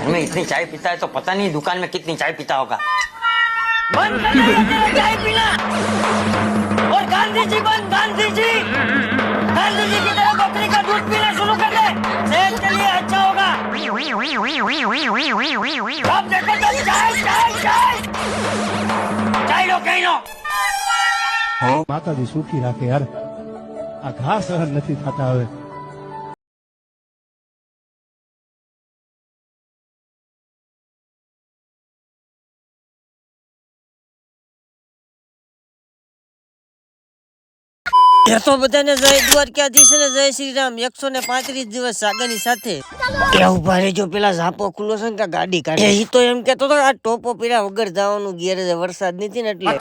घर में इतनी चाय पीता है तो पता नहीं दुकान में कितनी चाय पीता होगा। बंद कर दो तेरा चाय पीना। और गांधी जी बंद, गांधी जी की तरह बकरी का दूध पीना शुरू कर दे, सेहत के लिए अच्छा होगा। अब देखो तो चाय चाय चाय चाय लो कहीं लो। માતાજી સુખી રાખે યાર, આ ઘા સહન નથી થતા હવે। એ તો બધાને જય દ્વારકાધીશ ને જય શ્રી રામ। 135 દિવસ સાગરની સાથે એ ઉભા રહેજો, પેલા ઝાપો ખુલ્લો છે ને ગાડી કાઢે। એ તો એમ કેતો તો આ ટોપો પીરા વગર જવાનું ગેરેજ, વરસાદ નથી ને એટલે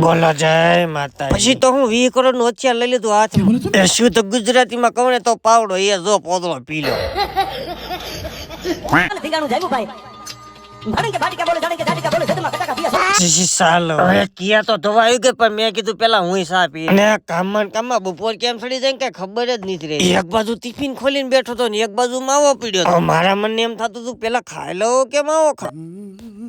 બોલો જય માતા। પછી તો હું 20 કરોડ નું હથિયાર લઈ લીધું હાથમાં। એ શુદ્ધ ગુજરાતીમાં કહું ને તો પાવડો, એ જો પોદળો પી લો। સાલો હવે કિયા તો ધોવા આવી ગઈ, પણ મેં કીધું પેલા હું સા પી। અને કામમાં બપોર કેમ સડી જાય કઈ ખબર જ નથી રહી। એક બાજુ ટિફિન ખોલીને બેઠો તો ને એક બાજુ માવો પીડ્યો। મારા મને એમ થતું હતું પેલા ખાઈ લઉં કે માવો ખા,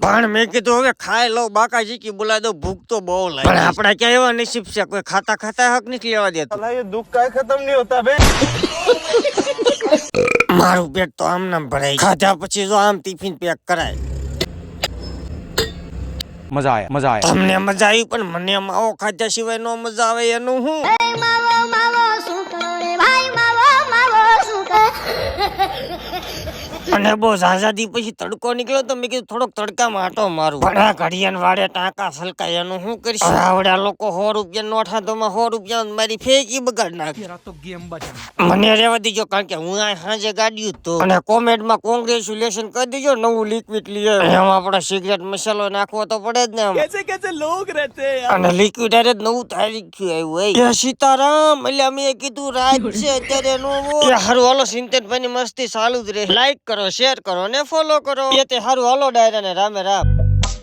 પણ મેં કીધું હવે ખાઈ લઉં, બાકાજી કી બોલાવી દઉં, ભૂખ તો બહુ લાગે। પણ આપડા ક્યાં એવા નસીબ છે, કોઈ ખાતા ખાતા હક નથી લેવા દેતું। ये दुख का खत्म नहीं होता बे। મારું પેટ તો આમ નામ ભરાય, ખાધા પછી જો આમ ટિફિન પેક કરાય। मजा आया તમને મજા આવી, પણ મને માવો ખાધા સિવાય નો મજા આવે એનું હું। અને બહુ આઝાદી પછી તડકો નીકળ્યો તો મેં કીધું થોડોક તડકામાં આટો મારું, પણ આ ઘડિયાળ વાડે ટાંકા સલકાય એનું શું કરીશ। આવડા લોકો 100 રૂપિયા નોઠા તો 100 રૂપિયા મારી ફેંકી બગાડ નાખી। મને રહેવા દીજો, કારણ કે હું આ સાંજે ગાડ્યું તો। અને કોમેન્ટમાં કોંગ્રેચ્યુલેશન કરી દીજો, નવું લિક્વિડ લઈએ, એમાં આપણો સિગરેટ મસાલો નાખવો તો પડે જ ને। कैसे लोग रहते हैं। અને લિક્વિડ અરે નવું તારીખ્યું આવ્યું હોય। સીતારામ, એટલે મેં કીધું રાત છે અત્યારે નો હારું હાલો, સિંતેનભાઈ ની મસ્તી ચાલુ જ રહે। લાઈક કરો, શેર કરો ને ફોલો કરો, એ તે હારું હાલો ડાયરા ને રામે રામ।